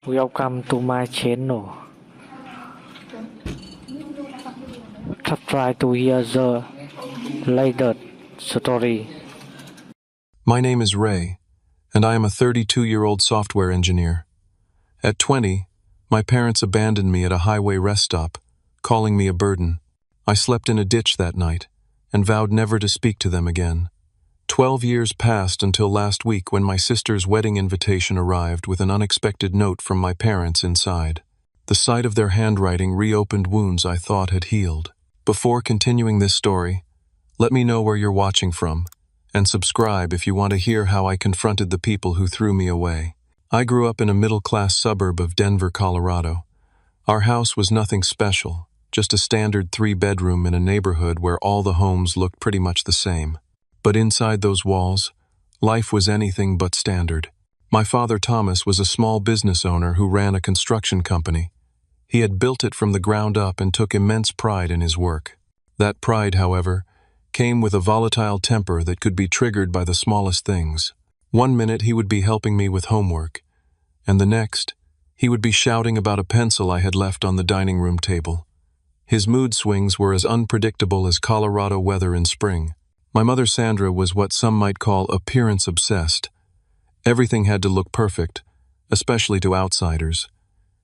Welcome to my channel. Try to hear the latest story. My name is Ray, and I am a 32-year-old software engineer. At 20, my parents abandoned me at a highway rest stop, calling me a burden. I slept in a ditch that night and vowed never to speak to them again. 12 years passed until last week when my sister's wedding invitation arrived with an unexpected note from my parents inside. The sight of their handwriting reopened wounds I thought had healed. Before continuing this story, let me know where you're watching from, and subscribe if you want to hear how I confronted the people who threw me away. I grew up in a middle-class suburb of Denver, Colorado. Our house was nothing special, just a standard 3-bedroom in a neighborhood where all the homes looked pretty much the same. But inside those walls, life was anything but standard. My father, Thomas, was a small business owner who ran a construction company. He had built it from the ground up and took immense pride in his work. That pride, however, came with a volatile temper that could be triggered by the smallest things. One minute he would be helping me with homework, and the next, he would be shouting about a pencil I had left on the dining room table. His mood swings were as unpredictable as Colorado weather in spring. My mother, Sandra, was what some might call appearance-obsessed. Everything had to look perfect, especially to outsiders.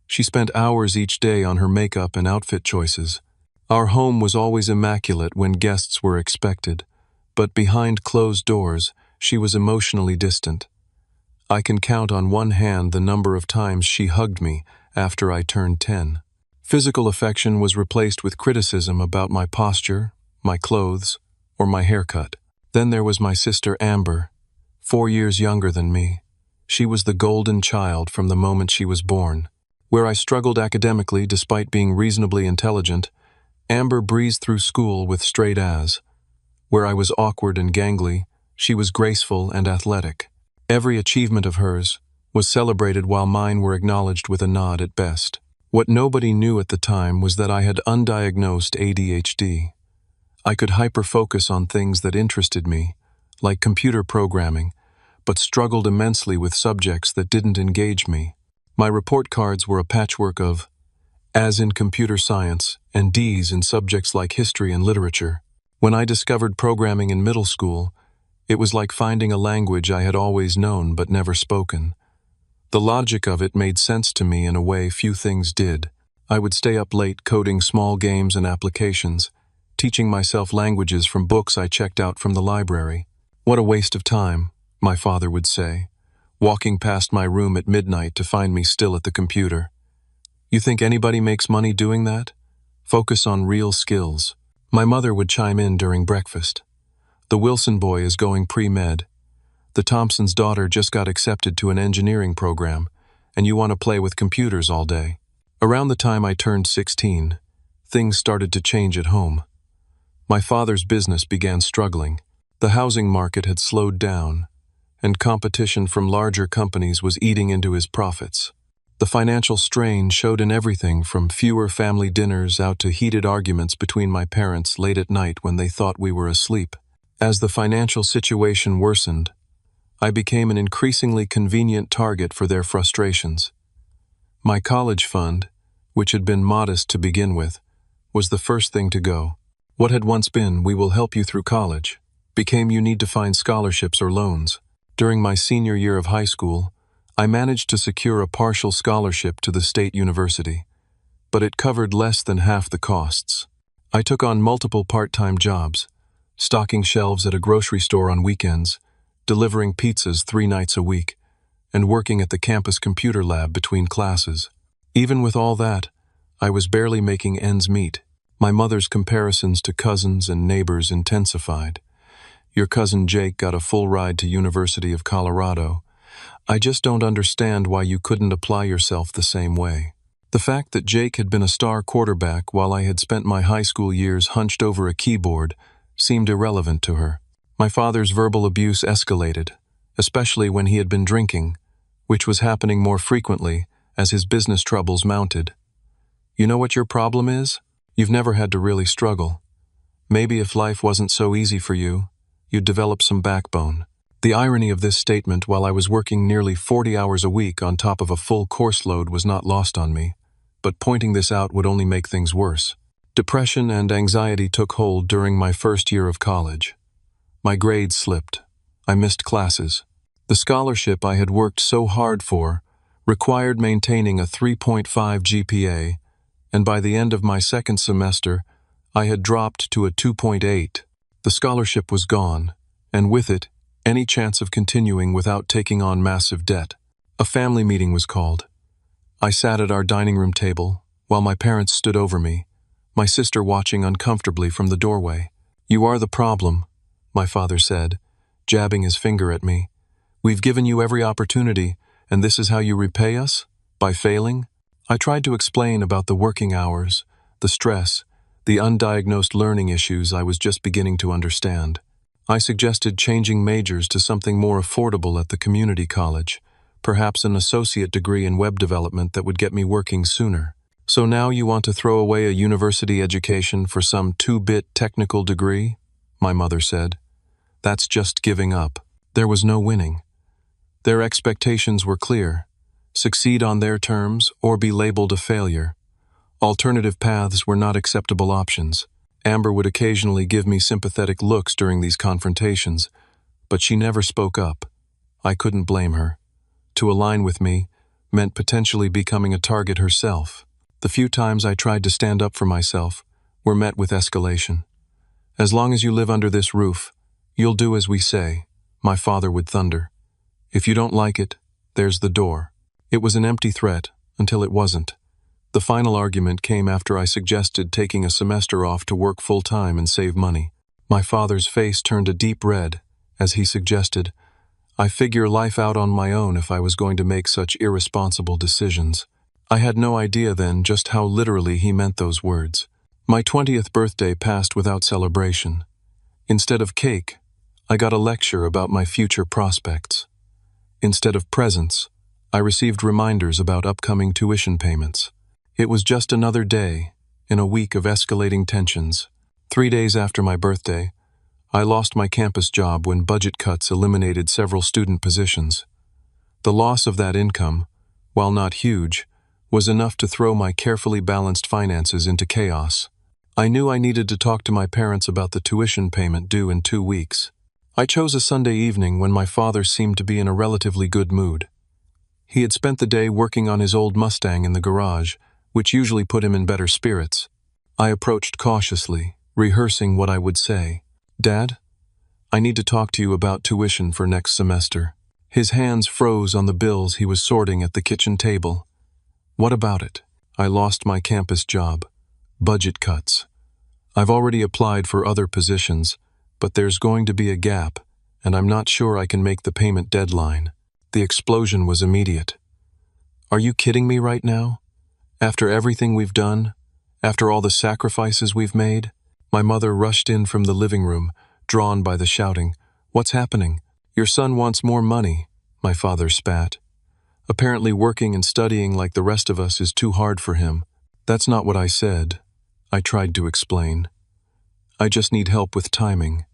She spent hours each day on her makeup and outfit choices. Our home was always immaculate when guests were expected, but behind closed doors, she was emotionally distant. I can count on one hand the number of times she hugged me after I turned 10. Physical affection was replaced with criticism about my posture, my clothes, or my haircut. Then there was my sister Amber, 4 years younger than me. She was the golden child from the moment she was born. Where I struggled academically despite being reasonably intelligent, Amber breezed through school with straight A's. Where I was awkward and gangly, she was graceful and athletic. Every achievement of hers was celebrated while mine were acknowledged with a nod at best. What nobody knew at the time was that I had undiagnosed ADHD. I could hyper-focus on things that interested me, like computer programming, but struggled immensely with subjects that didn't engage me. My report cards were a patchwork of A's in computer science and D's in subjects like history and literature. When I discovered programming in middle school, it was like finding a language I had always known but never spoken. The logic of it made sense to me in a way few things did. I would stay up late coding small games and applications, teaching myself languages from books I checked out from the library. What a waste of time, my father would say, walking past my room at midnight to find me still at the computer. You think anybody makes money doing that? Focus on real skills. My mother would chime in during breakfast. The Wilson boy is going pre-med. The Thompson's daughter just got accepted to an engineering program, and you want to play with computers all day. Around the time I turned 16, things started to change at home. My father's business began struggling. The housing market had slowed down, and competition from larger companies was eating into his profits. The financial strain showed in everything from fewer family dinners out to heated arguments between my parents late at night when they thought we were asleep. As the financial situation worsened, I became an increasingly convenient target for their frustrations. My college fund, which had been modest to begin with, was the first thing to go. What had once been, "we will help you through college," became, "you need to find scholarships or loans." During my senior year of high school, I managed to secure a partial scholarship to the state university, but it covered less than half the costs. I took on multiple part-time jobs, stocking shelves at a grocery store on weekends, delivering pizzas 3 nights a week, and working at the campus computer lab between classes. Even with all that, I was barely making ends meet. My mother's comparisons to cousins and neighbors intensified. "Your cousin Jake got a full ride to University of Colorado. I just don't understand why you couldn't apply yourself the same way." The fact that Jake had been a star quarterback while I had spent my high school years hunched over a keyboard seemed irrelevant to her. My father's verbal abuse escalated, especially when he had been drinking, which was happening more frequently as his business troubles mounted. "You know what your problem is? You've never had to really struggle. Maybe if life wasn't so easy for you, you'd develop some backbone." The irony of this statement while I was working nearly 40 hours a week on top of a full course load was not lost on me, but pointing this out would only make things worse. Depression and anxiety took hold during my first year of college. My grades slipped. I missed classes. The scholarship I had worked so hard for required maintaining a 3.5 GPA, and by the end of my second semester, I had dropped to a 2.8. The scholarship was gone, and with it, any chance of continuing without taking on massive debt. A family meeting was called. I sat at our dining room table, while my parents stood over me, my sister watching uncomfortably from the doorway. "You are the problem," my father said, jabbing his finger at me. "We've given you every opportunity, and this is how you repay us? By failing?" I tried to explain about the working hours, the stress, the undiagnosed learning issues I was just beginning to understand. I suggested changing majors to something more affordable at the community college, perhaps an associate degree in web development that would get me working sooner. "So now you want to throw away a university education for some 2-bit technical degree?" my mother said. "That's just giving up." There was no winning. Their expectations were clear: succeed on their terms or be labeled a failure. Alternative paths were not acceptable options. Amber would occasionally give me sympathetic looks during these confrontations, but she never spoke up. I couldn't blame her. To align with me meant potentially becoming a target herself. The few times I tried to stand up for myself were met with escalation. "As long as you live under this roof, you'll do as we say," my father would thunder. "If you don't like it, there's the door." It was an empty threat until it wasn't. The final argument came after I suggested taking a semester off to work full-time and save money. My father's face turned a deep red as he suggested, "I figure life out on my own if I was going to make such irresponsible decisions." I had no idea then just how literally he meant those words. My 20th birthday passed without celebration. Instead of cake, I got a lecture about my future prospects. Instead of presents, I received reminders about upcoming tuition payments. It was just another day in a week of escalating tensions. 3 days after my birthday, I lost my campus job when budget cuts eliminated several student positions. The loss of that income, while not huge, was enough to throw my carefully balanced finances into chaos. I knew I needed to talk to my parents about the tuition payment due in 2 weeks. I chose a Sunday evening when my father seemed to be in a relatively good mood. He had spent the day working on his old Mustang in the garage, which usually put him in better spirits. I approached cautiously, rehearsing what I would say. "Dad, I need to talk to you about tuition for next semester." His hands froze on the bills he was sorting at the kitchen table. "What about it?" "I lost my campus job. Budget cuts. I've already applied for other positions, but there's going to be a gap, and I'm not sure I can make the payment deadline." The explosion was immediate. "Are you kidding me right now? After everything we've done? After all the sacrifices we've made?" My mother rushed in from the living room, drawn by the shouting. "What's happening?" "Your son wants more money," my father spat. "Apparently working and studying like the rest of us is too hard for him." "That's not what I said," I tried to explain. "I just need help with timing.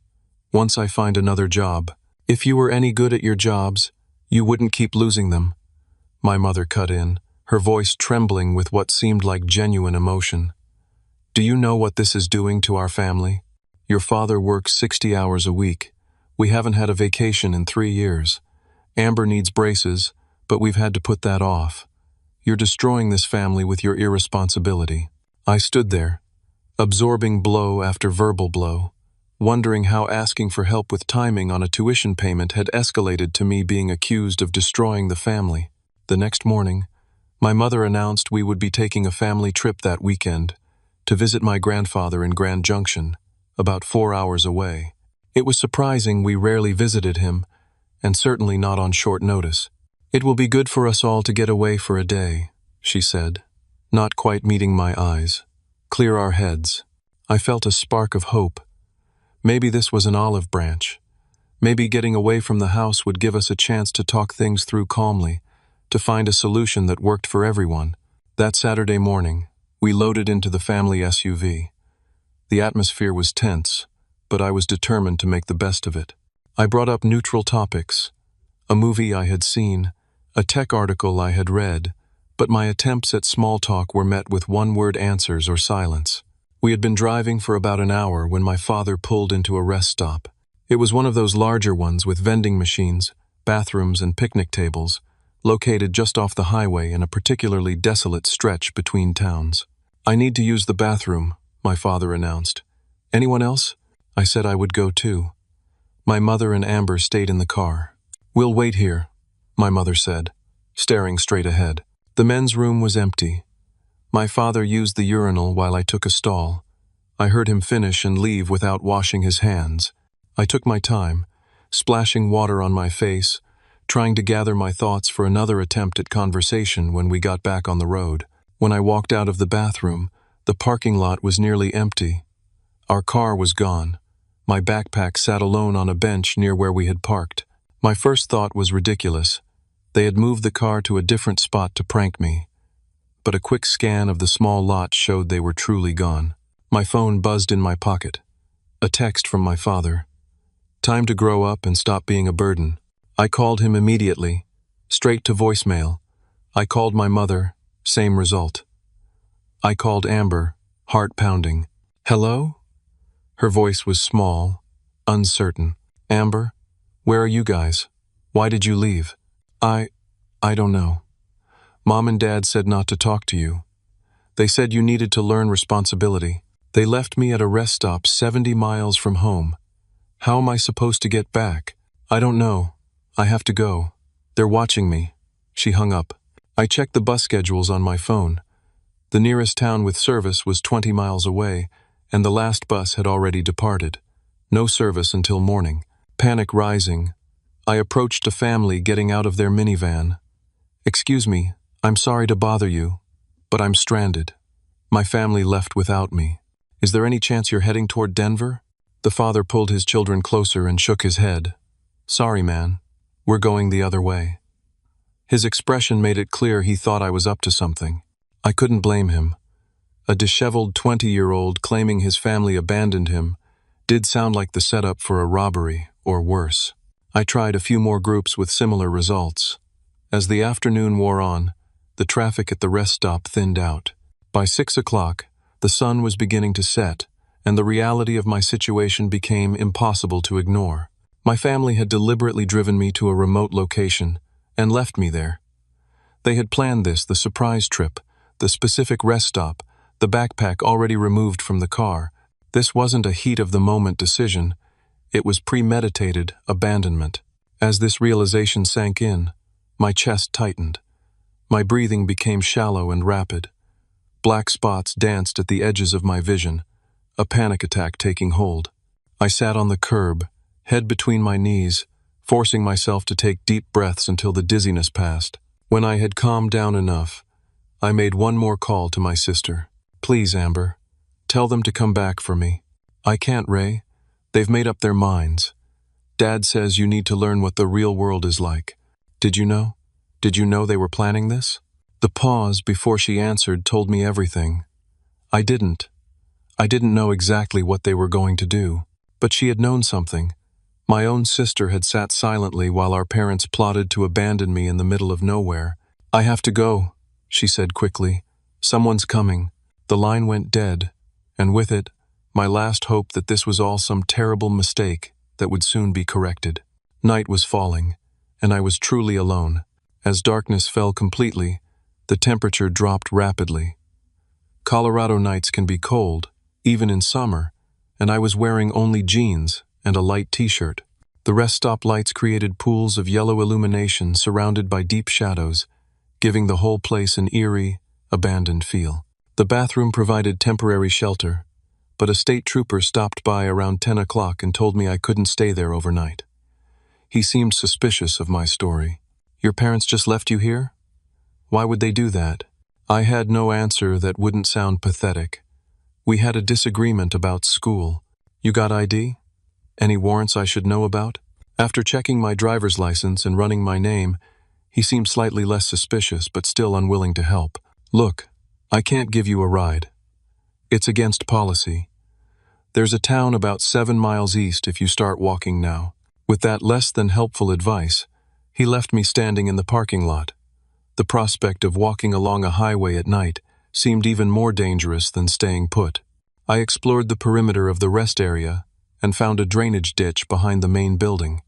Once I find another job." "If you were any good at your jobs, you wouldn't keep losing them," my mother cut in, her voice trembling with what seemed like genuine emotion. "Do you know what this is doing to our family? Your father works 60 hours a week. We haven't had a vacation in 3 years. Amber needs braces, but we've had to put that off. You're destroying this family with your irresponsibility." I stood there, absorbing blow after verbal blow, wondering how asking for help with timing on a tuition payment had escalated to me being accused of destroying the family. The next morning, my mother announced we would be taking a family trip that weekend to visit my grandfather in Grand Junction, about 4 hours away. It was surprising we rarely visited him, and certainly not on short notice. "It will be good for us all to get away for a day," she said, not quite meeting my eyes. "Clear our heads." I felt a spark of hope. Maybe this was an olive branch. Maybe getting away from the house would give us a chance to talk things through calmly, to find a solution that worked for everyone. That Saturday morning, we loaded into the family SUV. The atmosphere was tense, but I was determined to make the best of it. I brought up neutral topics, a movie I had seen, a tech article I had read, but my attempts at small talk were met with one-word answers or silence. We had been driving for about an hour when my father pulled into a rest stop. It was one of those larger ones with vending machines, bathrooms, and picnic tables, located just off the highway in a particularly desolate stretch between towns. "I need to use the bathroom," my father announced. "Anyone else?" I said I would go too. My mother and Amber stayed in the car. "We'll wait here," my mother said, staring straight ahead. The men's room was empty. My father used the urinal while I took a stall. I heard him finish and leave without washing his hands. I took my time, splashing water on my face, trying to gather my thoughts for another attempt at conversation when we got back on the road. When I walked out of the bathroom, the parking lot was nearly empty. Our car was gone. My backpack sat alone on a bench near where we had parked. My first thought was ridiculous. They had moved the car to a different spot to prank me. But a quick scan of the small lot showed they were truly gone. My phone buzzed in my pocket. A text from my father. "Time to grow up and stop being a burden." I called him immediately, straight to voicemail. I called my mother, same result. I called Amber, heart pounding. "Hello?" Her voice was small, uncertain. "Amber, where are you guys? Why did you leave?" I don't know. Mom and Dad said not to talk to you. They said you needed to learn responsibility. They left me at a rest stop 70 miles from home. How am I supposed to get back? I don't know. I have to go. They're watching me." She hung up. I checked the bus schedules on my phone. The nearest town with service was 20 miles away, and the last bus had already departed. No service until morning. Panic rising, I approached a family getting out of their minivan. "Excuse me, I'm sorry to bother you, but I'm stranded. My family left without me. Is there any chance you're heading toward Denver?" The father pulled his children closer and shook his head. "Sorry, man. We're going the other way." His expression made it clear he thought I was up to something. I couldn't blame him. A disheveled 20-year-old claiming his family abandoned him did sound like the setup for a robbery, or worse. I tried a few more groups with similar results. As the afternoon wore on, the traffic at the rest stop thinned out. By 6 o'clock, the sun was beginning to set, and the reality of my situation became impossible to ignore. My family had deliberately driven me to a remote location and left me there. They had planned this, the surprise trip, the specific rest stop, the backpack already removed from the car. This wasn't a heat-of-the-moment decision. It was premeditated abandonment. As this realization sank in, my chest tightened. My breathing became shallow and rapid. Black spots danced at the edges of my vision, a panic attack taking hold. I sat on the curb, head between my knees, forcing myself to take deep breaths until the dizziness passed. When I had calmed down enough, I made one more call to my sister. "Please, Amber, tell them to come back for me." "I can't, Ray. They've made up their minds. Dad says you need to learn what the real world is like. Did you know? Did you know they were planning this?" The pause before she answered told me everything. I didn't know exactly what they were going to do, but she had known something. My own sister had sat silently while our parents plotted to abandon me in the middle of nowhere. "I have to go," she said quickly. "Someone's coming." The line went dead, and with it, my last hope that this was all some terrible mistake that would soon be corrected. Night was falling, and I was truly alone. As darkness fell completely, the temperature dropped rapidly. Colorado nights can be cold, even in summer, and I was wearing only jeans and a light t-shirt. The rest stop lights created pools of yellow illumination surrounded by deep shadows, giving the whole place an eerie, abandoned feel. The bathroom provided temporary shelter, but a state trooper stopped by around 10 o'clock and told me I couldn't stay there overnight. He seemed suspicious of my story. "Your parents just left you here? Why would they do that?" I had no answer that wouldn't sound pathetic. "We had a disagreement about school." "You got ID? Any warrants I should know about?" After checking my driver's license and running my name, he seemed slightly less suspicious but still unwilling to help. "Look, I can't give you a ride. It's against policy. There's a town about 7 miles east if you start walking now." With that less than helpful advice, he left me standing in the parking lot. The prospect of walking along a highway at night seemed even more dangerous than staying put. I explored the perimeter of the rest area and found a drainage ditch behind the main building.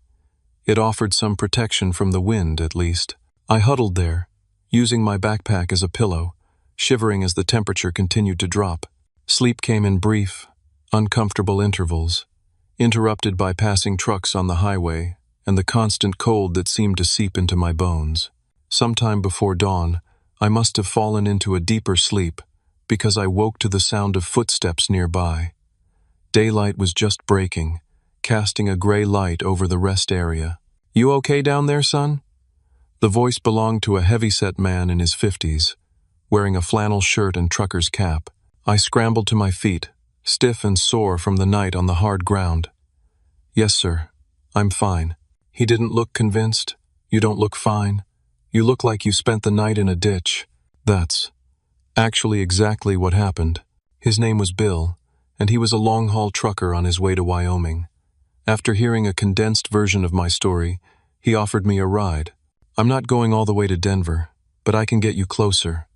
It offered some protection from the wind, at least. I huddled there, using my backpack as a pillow, shivering as the temperature continued to drop. Sleep came in brief, uncomfortable intervals, interrupted by passing trucks on the highway and the constant cold that seemed to seep into my bones. Sometime before dawn, I must have fallen into a deeper sleep because I woke to the sound of footsteps nearby. Daylight was just breaking, casting a gray light over the rest area. "You okay down there, son?" The voice belonged to a heavy-set man in his 50s, wearing a flannel shirt and trucker's cap. I scrambled to my feet, stiff and sore from the night on the hard ground. "Yes, sir. I'm fine." He didn't look convinced. "You don't look fine. You look like you spent the night in a ditch." That's actually exactly what happened. His name was Bill, and he was a long-haul trucker on his way to Wyoming. After hearing a condensed version of my story, he offered me a ride. "I'm not going all the way to Denver, but I can get you closer.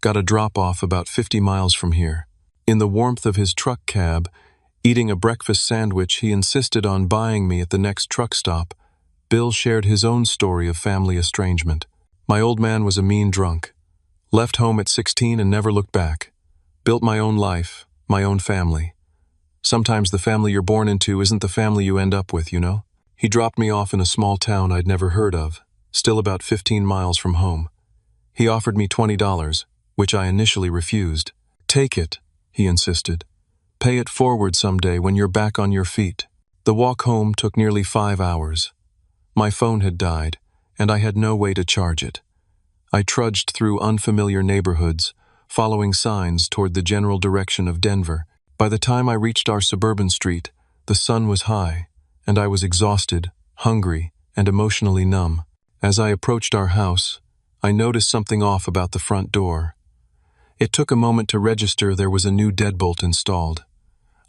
Got a drop-off about 50 miles from here." In the warmth of his truck cab, eating a breakfast sandwich he insisted on buying me at the next truck stop, Bill shared his own story of family estrangement. "My old man was a mean drunk. Left home at 16 and never looked back. Built my own life, my own family. Sometimes the family you're born into isn't the family you end up with, you know?" He dropped me off in a small town I'd never heard of, still about 15 miles from home. He offered me $20, which I initially refused. "Take it," he insisted. "Pay it forward someday when you're back on your feet." The walk home took nearly 5 hours. My phone had died, and I had no way to charge it. I trudged through unfamiliar neighborhoods, following signs toward the general direction of Denver. By the time I reached our suburban street, the sun was high, and I was exhausted, hungry, and emotionally numb. As I approached our house, I noticed something off about the front door. It took a moment to register there was a new deadbolt installed.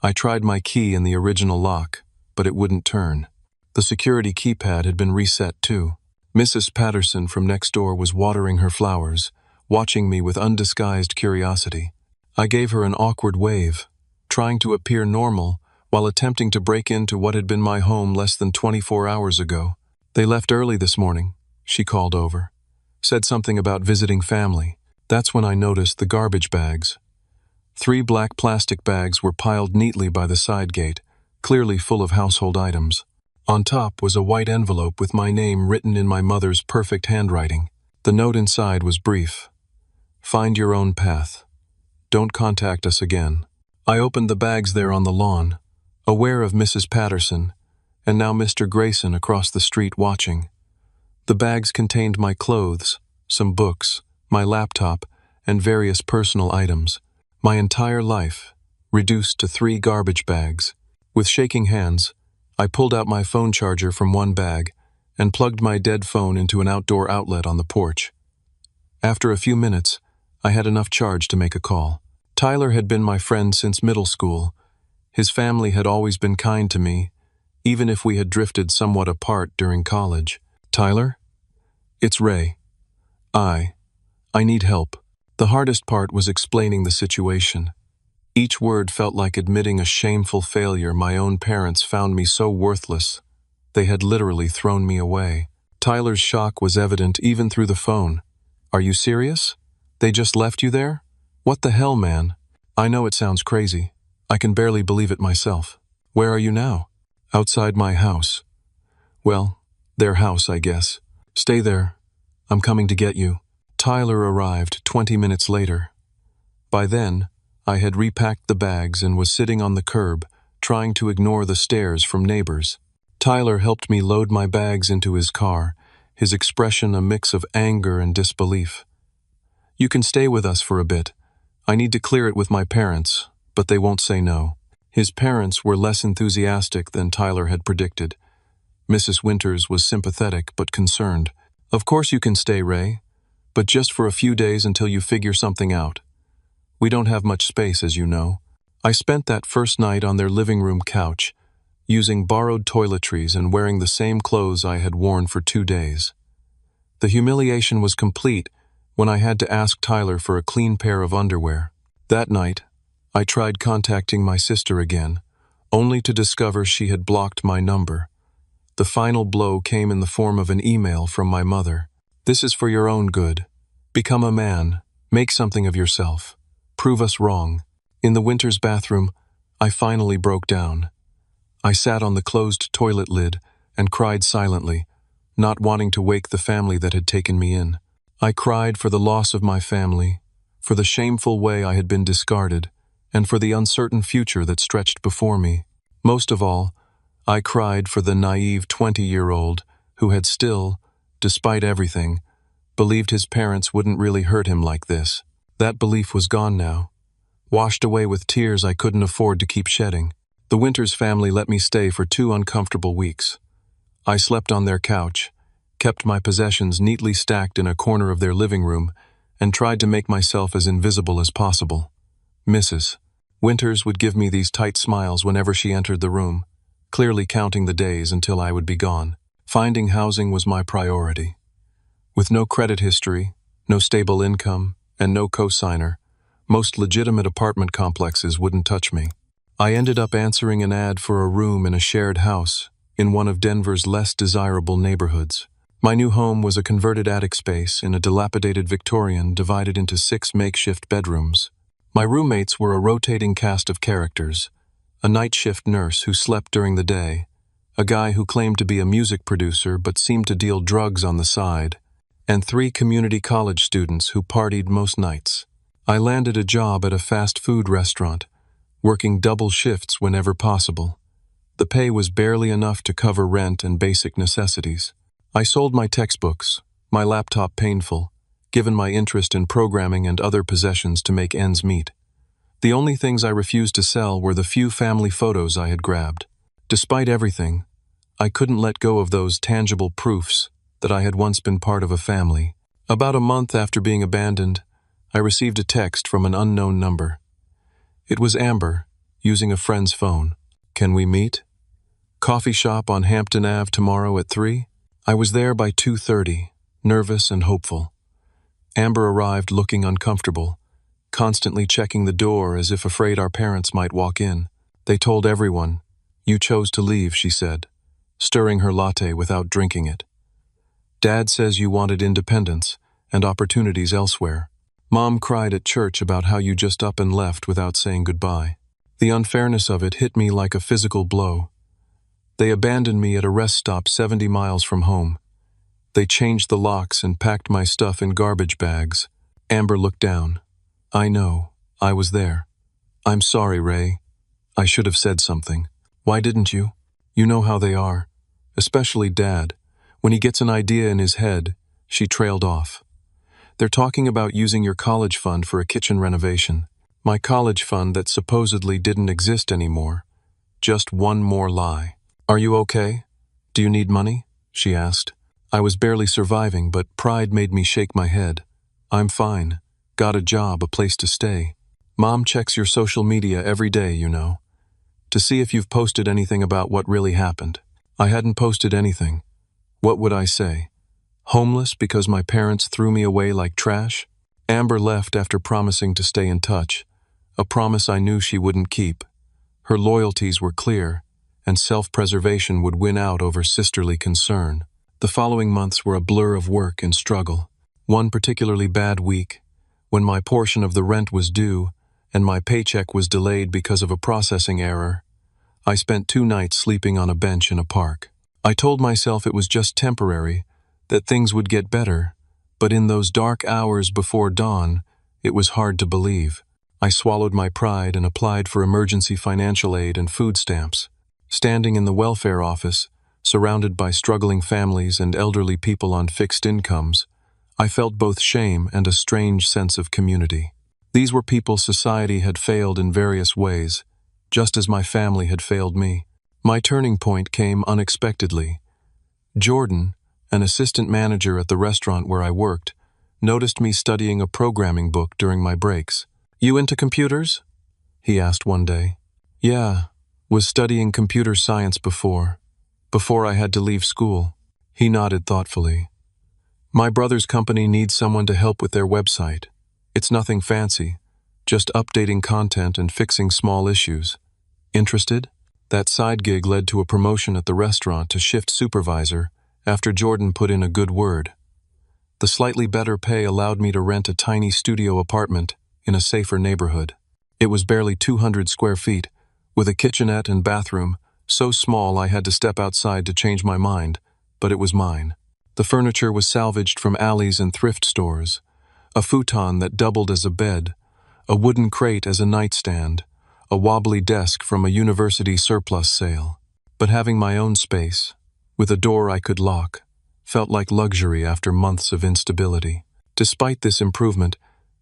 I tried my key in the original lock, but it wouldn't turn. The security keypad had been reset too. Mrs. Patterson from next door was watering her flowers, watching me with undisguised curiosity. I gave her an awkward wave, trying to appear normal while attempting to break into what had been my home less than 24 hours ago. "They left early this morning," she called over. Said something about visiting family. That's when I noticed the garbage bags. 3 black plastic bags were piled neatly by the side gate, clearly full of household items. On top was a white envelope with my name written in my mother's perfect handwriting. The note inside was brief. "Find your own path. Don't contact us again." I opened the bags there on the lawn, aware of Mrs. Patterson, and now Mr. Grayson across the street watching. The bags contained my clothes, some books, my laptop, and various personal items. My entire life, reduced to 3 garbage bags. With shaking hands, I pulled out my phone charger from one bag and plugged my dead phone into an outdoor outlet on the porch. After a few minutes, I had enough charge to make a call. Tyler had been my friend since middle school. His family had always been kind to me, even if we had drifted somewhat apart during college. "Tyler? It's Ray. I need help." The hardest part was explaining the situation. Each word felt like admitting a shameful failure. My own parents found me so worthless. They had literally thrown me away. Tyler's shock was evident even through the phone. "Are you serious? They just left you there? What the hell, man?" "I know it sounds crazy. I can barely believe it myself." "Where are you now?" "Outside my house." "Well, their house, I guess. Stay there. I'm coming to get you." Tyler arrived 20 minutes later. By then, I had repacked the bags and was sitting on the curb, trying to ignore the stares from neighbors. Tyler helped me load my bags into his car, his expression a mix of anger and disbelief. "You can stay with us for a bit. I need to clear it with my parents, but they won't say no." His parents were less enthusiastic than Tyler had predicted. Mrs. Winters was sympathetic but concerned. "Of course you can stay, Ray, but just for a few days until you figure something out. We don't have much space, as you know." I spent that first night on their living room couch, using borrowed toiletries and wearing the same clothes I had worn for 2 days. The humiliation was complete when I had to ask Tyler for a clean pair of underwear. That night, I tried contacting my sister again, only to discover she had blocked my number. The final blow came in the form of an email from my mother. "This is for your own good. Become a man. Make something of yourself. Prove us wrong." In the Winters bathroom, I finally broke down. I sat on the closed toilet lid and cried silently, not wanting to wake the family that had taken me in. I cried for the loss of my family, for the shameful way I had been discarded, and for the uncertain future that stretched before me. Most of all, I cried for the naive 20-year-old who had still, despite everything, believed his parents wouldn't really hurt him like this. That belief was gone now, washed away with tears I couldn't afford to keep shedding. The Winters family let me stay for 2 uncomfortable weeks. I slept on their couch, kept my possessions neatly stacked in a corner of their living room, and tried to make myself as invisible as possible. Mrs. Winters would give me these tight smiles whenever she entered the room, clearly counting the days until I would be gone. Finding housing was my priority. With no credit history, no stable income, and no cosigner, most legitimate apartment complexes wouldn't touch me. I ended up answering an ad for a room in a shared house in one of Denver's less desirable neighborhoods. My new home was a converted attic space in a dilapidated Victorian divided into 6 makeshift bedrooms. My roommates were a rotating cast of characters: a night shift nurse who slept during the day, a guy who claimed to be a music producer but seemed to deal drugs on the side, and 3 community college students who partied most nights. I landed a job at a fast food restaurant, working double shifts whenever possible. The pay was barely enough to cover rent and basic necessities. I sold my textbooks, my laptop painful, given my interest in programming and other possessions to make ends meet. The only things I refused to sell were the few family photos I had grabbed. Despite everything, I couldn't let go of those tangible proofs that I had once been part of a family. About a month after being abandoned, I received a text from an unknown number. It was Amber, using a friend's phone. "Can we meet? Coffee shop on Hampton Ave tomorrow at 3? I was there by 2:30, nervous and hopeful. Amber arrived looking uncomfortable, constantly checking the door as if afraid our parents might walk in. "They told everyone. You chose to leave," she said, stirring her latte without drinking it. "Dad says you wanted independence and opportunities elsewhere. Mom cried at church about how you just up and left without saying goodbye. The unfairness of it hit me like a physical blow. They abandoned me at a rest stop 70 miles from home. They changed the locks and packed my stuff in garbage bags." Amber looked down. "I know. I was there. I'm sorry, Ray. I should have said something." "Why didn't you? You know how they are. Especially Dad. When he gets an idea in his head," she trailed off. "They're talking about using your college fund for a kitchen renovation." My college fund that supposedly didn't exist anymore. Just one more lie. "Are you okay? Do you need money?" she asked. I was barely surviving, but pride made me shake my head. "I'm fine. Got a job, a place to stay." "Mom checks your social media every day, you know, to see if you've posted anything about what really happened." I hadn't posted anything. What would I say? Homeless because my parents threw me away like trash? Amber left after promising to stay in touch, a promise I knew she wouldn't keep. Her loyalties were clear, and self-preservation would win out over sisterly concern. The following months were a blur of work and struggle. One particularly bad week, when my portion of the rent was due and my paycheck was delayed because of a processing error, I spent 2 nights sleeping on a bench in a park. I told myself it was just temporary, that things would get better, but in those dark hours before dawn, it was hard to believe. I swallowed my pride and applied for emergency financial aid and food stamps. Standing in the welfare office, surrounded by struggling families and elderly people on fixed incomes, I felt both shame and a strange sense of community. These were people society had failed in various ways, just as my family had failed me. My turning point came unexpectedly. Jordan, an assistant manager at the restaurant where I worked, noticed me studying a programming book during my breaks. "You into computers?" he asked one day. "Yeah, Was studying computer science before I had to leave school. He nodded thoughtfully. My brother's company needs someone to help with their website. It's nothing fancy, just updating content and fixing small issues. Interested? That side gig led to a promotion at the restaurant to shift supervisor after Jordan put in a good word. The slightly better pay allowed me to rent a tiny studio apartment in a safer neighborhood. It was barely 200 square feet, with a kitchenette and bathroom, so small I had to step outside to change my mind, but it was mine. The furniture was salvaged from alleys and thrift stores, a futon that doubled as a bed, a wooden crate as a nightstand, a wobbly desk from a university surplus sale. But having my own space, with a door I could lock, felt like luxury after months of instability. Despite this improvement,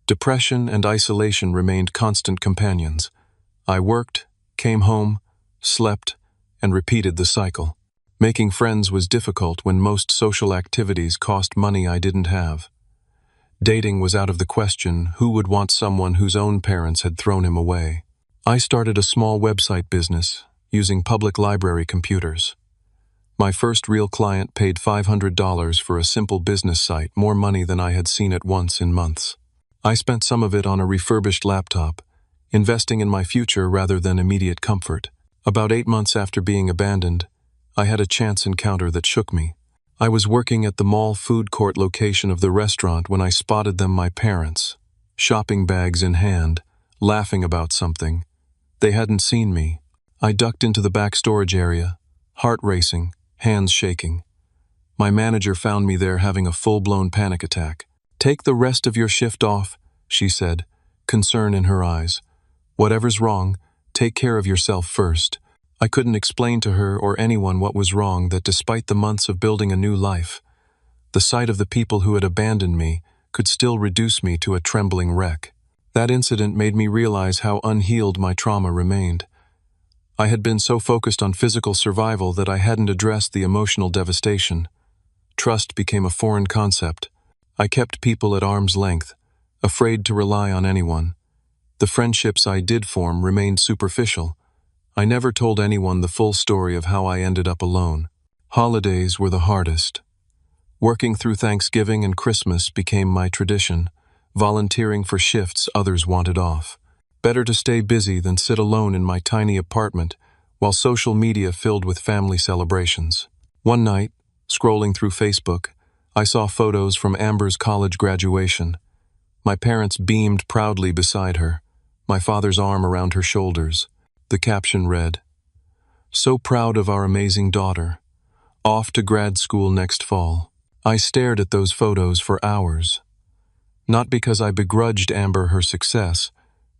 depression and isolation remained constant companions. I worked, came home, slept, and repeated the cycle. Making friends was difficult when most social activities cost money I didn't have. Dating was out of the question. Who would want someone whose own parents had thrown him away? I started a small website business, using public library computers. My first real client paid $500 for a simple business site, more money than I had seen at once in months. I spent some of it on a refurbished laptop, investing in my future rather than immediate comfort. About 8 months after being abandoned, I had a chance encounter that shook me. I was working at the mall food court location of the restaurant when I spotted them, my parents, shopping bags in hand, laughing about something. They hadn't seen me. I ducked into the back storage area, heart racing, hands shaking. My manager found me there having a full-blown panic attack. "Take the rest of your shift off," she said, concern in her eyes. "Whatever's wrong, take care of yourself first." I couldn't explain to her or anyone what was wrong, that despite the months of building a new life, the sight of the people who had abandoned me could still reduce me to a trembling wreck. That incident made me realize how unhealed my trauma remained. I had been so focused on physical survival that I hadn't addressed the emotional devastation. Trust became a foreign concept. I kept people at arm's length, afraid to rely on anyone. The friendships I did form remained superficial. I never told anyone the full story of how I ended up alone. Holidays were the hardest. Working through Thanksgiving and Christmas became my tradition, volunteering for shifts others wanted off. Better to stay busy than sit alone in my tiny apartment while social media filled with family celebrations. One night, scrolling through Facebook, I saw photos from Amber's college graduation. My parents beamed proudly beside her, my father's arm around her shoulders. The caption read, "So proud of our amazing daughter. Off to grad school next fall." I stared at those photos for hours. Not because I begrudged Amber her success,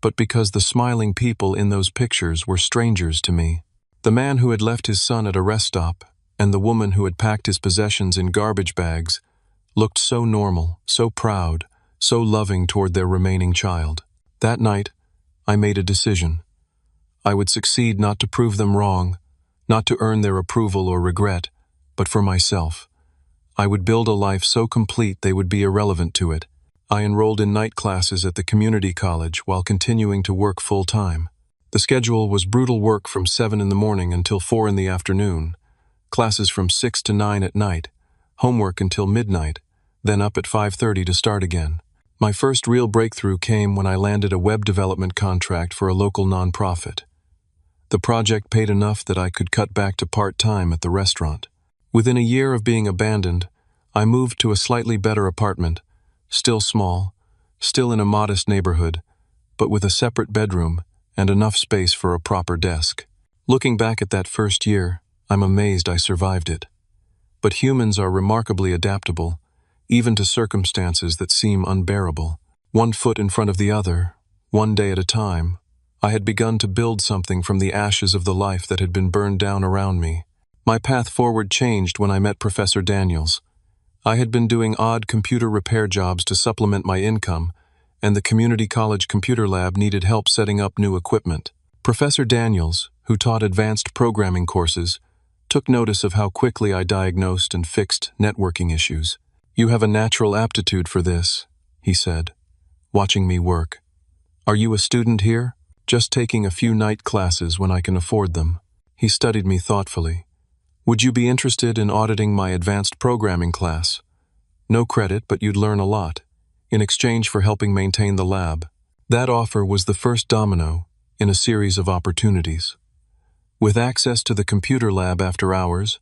but because the smiling people in those pictures were strangers to me. The man who had left his son at a rest stop and the woman who had packed his possessions in garbage bags looked so normal, so proud, so loving toward their remaining child. That night, I made a decision. I would succeed not to prove them wrong, not to earn their approval or regret, but for myself. I would build a life so complete they would be irrelevant to it. I enrolled in night classes at the community college while continuing to work full-time. The schedule was brutal: work from 7 in the morning until 4 in the afternoon, classes from 6 to 9 at night, homework until midnight, then up at 5:30 to start again. My first real breakthrough came when I landed a web development contract for a local nonprofit. The project paid enough that I could cut back to part-time at the restaurant. Within a year of being abandoned, I moved to a slightly better apartment, still small, still in a modest neighborhood, but with a separate bedroom and enough space for a proper desk. Looking back at that first year, I'm amazed I survived it. But humans are remarkably adaptable, even to circumstances that seem unbearable. One foot in front of the other, one day at a time, I had begun to build something from the ashes of the life that had been burned down around me. My path forward changed when I met Professor Daniels. I had been doing odd computer repair jobs to supplement my income, and the community college computer lab needed help setting up new equipment. Professor Daniels, who taught advanced programming courses, took notice of how quickly I diagnosed and fixed networking issues. "You have a natural aptitude for this," he said, watching me work. "Are you a student here?" just taking a few night classes when I can afford them. He studied me thoughtfully. Would you be interested in auditing my advanced programming class? No credit, but you'd learn a lot, in exchange for helping maintain the lab. That offer was the first domino in a series of opportunities. With access to the computer lab after hours,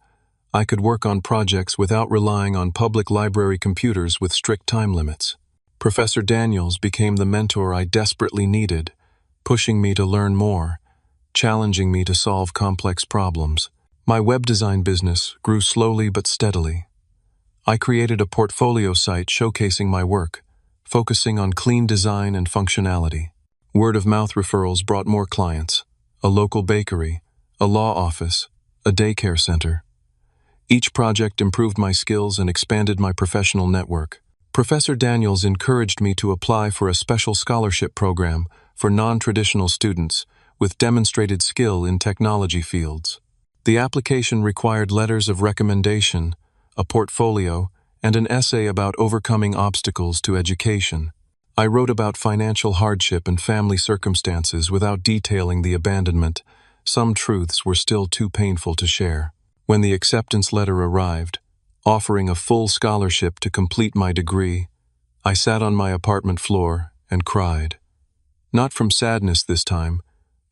I could work on projects without relying on public library computers with strict time limits. Professor Daniels became the mentor I desperately needed, pushing me to learn more, challenging me to solve complex problems. My web design business grew slowly but steadily. I created a portfolio site showcasing my work, focusing on clean design and functionality. Word-of-mouth referrals brought more clients: a local bakery, a law office, a daycare center. Each project improved my skills and expanded my professional network. Professor Daniels encouraged me to apply for a special scholarship program for non-traditional students with demonstrated skill in technology fields. The application required letters of recommendation, a portfolio, and an essay about overcoming obstacles to education. I wrote about financial hardship and family circumstances without detailing the abandonment. Some truths were still too painful to share. When the acceptance letter arrived, offering a full scholarship to complete my degree, I sat on my apartment floor and cried. Not from sadness this time,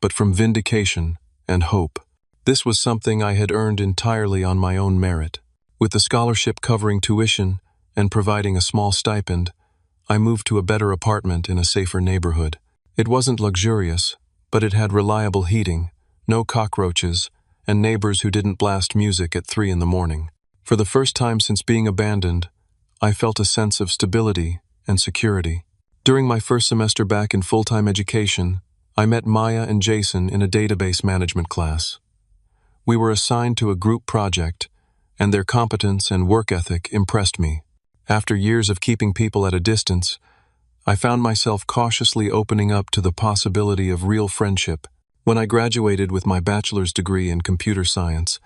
but from vindication and hope. This was something I had earned entirely on my own merit. With the scholarship covering tuition and providing a small stipend, I moved to a better apartment in a safer neighborhood. It wasn't luxurious, but it had reliable heating, no cockroaches, and neighbors who didn't blast music at 3 in the morning. For the first time since being abandoned, I felt a sense of stability and security. During my first semester back in full-time education, I met Maya and Jason in a database management class. We were assigned to a group project, and their competence and work ethic impressed me. After years of keeping people at a distance, I found myself cautiously opening up to the possibility of real friendship. When I graduated with my bachelor's degree in computer science,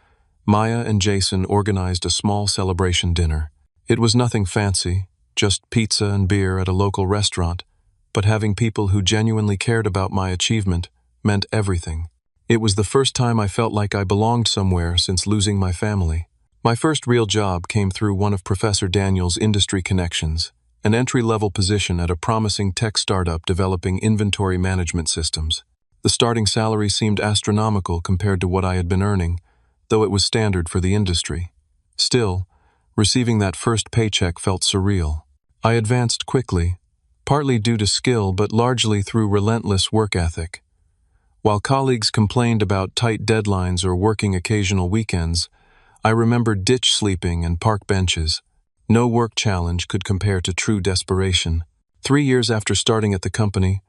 Maya and Jason organized a small celebration dinner. It was nothing fancy, just pizza and beer at a local restaurant, but having people who genuinely cared about my achievement meant everything. It was the first time I felt like I belonged somewhere since losing my family. My first real job came through one of Professor Daniels' industry connections, an entry-level position at a promising tech startup developing inventory management systems. The starting salary seemed astronomical compared to what I had been earning, though it was standard for the industry. Still, receiving that first paycheck felt surreal. I advanced quickly, partly due to skill but largely through relentless work ethic. While colleagues complained about tight deadlines or working occasional weekends, I remembered ditch sleeping and park benches. No work challenge could compare to true desperation. 3 years after starting at the company,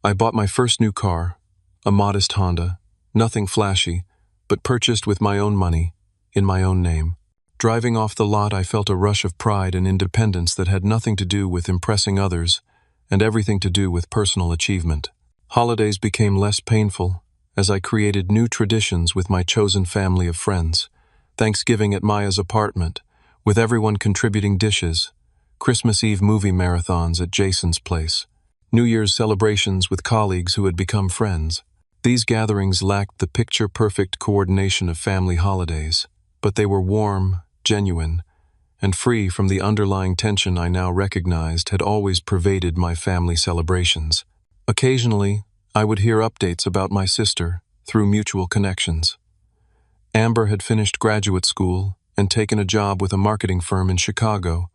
I bought my first new car, a modest Honda, nothing flashy, but purchased with my own money, in my own name. Driving off the lot, I felt a rush of pride and independence that had nothing to do with impressing others and everything to do with personal achievement. Holidays became less painful as I created new traditions with my chosen family of friends. Thanksgiving at Maya's apartment, with everyone contributing dishes. Christmas Eve movie marathons at Jason's place. New Year's celebrations with colleagues who had become friends. These gatherings lacked the picture-perfect coordination of family holidays, but they were warm, genuine, and free from the underlying tension I now recognized had always pervaded my family celebrations. Occasionally, I would hear updates about my sister through mutual connections. Amber had finished graduate school and taken a job with a marketing firm in Chicago.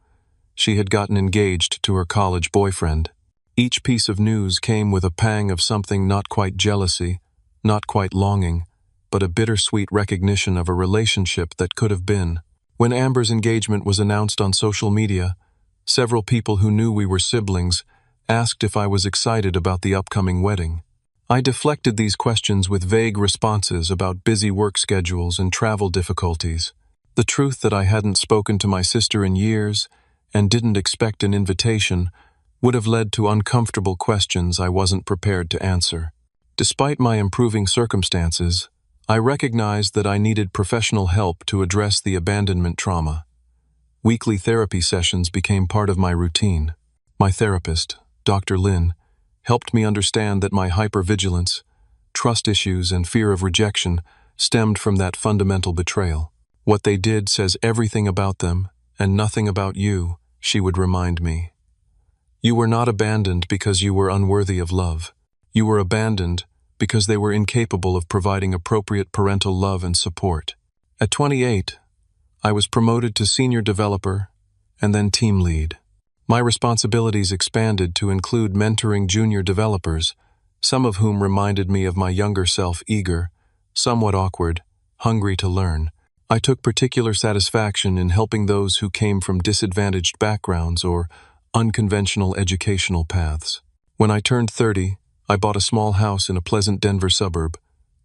She had gotten engaged to her college boyfriend. Each piece of news came with a pang of something not quite jealousy, not quite longing, but a bittersweet recognition of a relationship that could have been. When Amber's engagement was announced on social media, several people who knew we were siblings asked if I was excited about the upcoming wedding. I deflected these questions with vague responses about busy work schedules and travel difficulties. The truth that I hadn't spoken to my sister in years and didn't expect an invitation would have led to uncomfortable questions I wasn't prepared to answer. Despite my improving circumstances, I recognized that I needed professional help to address the abandonment trauma. Weekly therapy sessions became part of my routine. My therapist, Dr. Lin, helped me understand that my hypervigilance, trust issues and fear of rejection stemmed from that fundamental betrayal. What they did says everything about them and nothing about you, she would remind me. You were not abandoned because you were unworthy of love. You were abandoned because they were incapable of providing appropriate parental love and support. At 28, I was promoted to senior developer and then team lead. My responsibilities expanded to include mentoring junior developers, some of whom reminded me of my younger self, eager, somewhat awkward, hungry to learn. I took particular satisfaction in helping those who came from disadvantaged backgrounds or unconventional educational paths. When I turned 30, I bought a small house in a pleasant Denver suburb,